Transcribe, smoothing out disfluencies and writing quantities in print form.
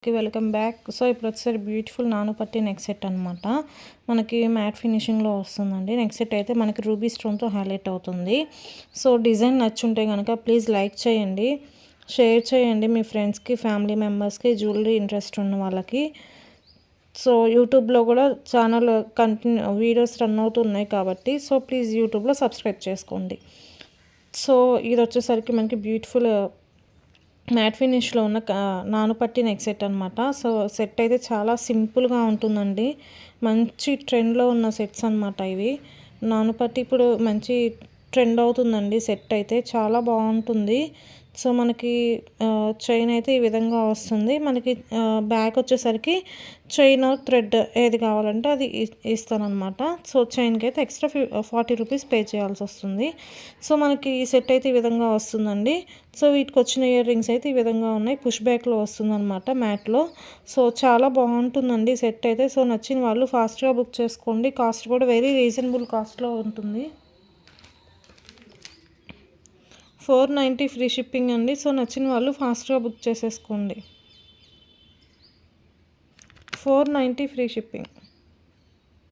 Welcome back. So ఇప్పుడు వచ్చేసరికి beautiful నానుపట్టి neck set అనమాట. మనకి మ్యాట్ ఫినిషింగ్లో వస్తుందండి. నెక్ సెట్ అయితే మనకి రూబీ స్టోన్తో హైలైట్ అవుతుంది. సో డిజైన్ నచ్చుంటే కనుక ప్లీజ్ లైక్ చేయండి, షేర్ చేయండి మీ ఫ్రెండ్స్కి, ఫ్యామిలీ మెంబర్స్కి, జ్యువెలరీ ఇంట్రెస్ట్ ఉన్న వాళ్ళకి. సో యూట్యూబ్లో కూడా ఛానల్ వీడియోస్ రన్ అవుతున్నాయి కాబట్టి సో ప్లీజ్ యూట్యూబ్లో సబ్స్క్రైబ్ చేసుకోండి. సో ఇది వచ్చేసరికి మనకి బ్యూటిఫుల్ మ్యాట్ ఫినిష్లో ఉన్న నానుపట్టి నెక్ సెట్ అనమాట. సో సెట్ అయితే చాలా సింపుల్గా ఉంటుందండి. మంచి ట్రెండ్లో ఉన్న సెట్స్ అనమాట ఇవి. నానుపట్టి ఇప్పుడు మంచి ట్రెండ్ అవుతుందండి. సెట్ అయితే చాలా బాగుంటుంది. సో మనకి చైన్ అయితే ఈ విధంగా వస్తుంది. మనకి బ్యాక్ వచ్చేసరికి చైన్ థ్రెడ్ ఏది కావాలంటే అది ఇస్తానమాట. సో చైన్కి అయితే ఎక్స్ట్రా 40 రూపీస్ పే చేయాల్సి వస్తుంది. సో మనకి ఈ సెట్ అయితే ఈ విధంగా వస్తుందండి. సో వీటికి వచ్చిన ఇయర్ రింగ్స్ అయితే ఈ విధంగా ఉన్నాయి. పుష్ బ్యాక్లో వస్తుందన్నమాట మ్యాట్లో. సో చాలా బాగుంటుందండి సెట్ అయితే. సో నచ్చిన వాళ్ళు ఫాస్ట్గా బుక్ చేసుకోండి. కాస్ట్ కూడా వెరీ రీజనబుల్ కాస్ట్లో ఉంటుంది. 490 ఫ్రీ షిప్పింగ్ అండి. సో నచ్చిన వాళ్ళు ఫాస్ట్గా బుక్ చేసేసుకోండి. 490 ఫ్రీ షిప్పింగ్.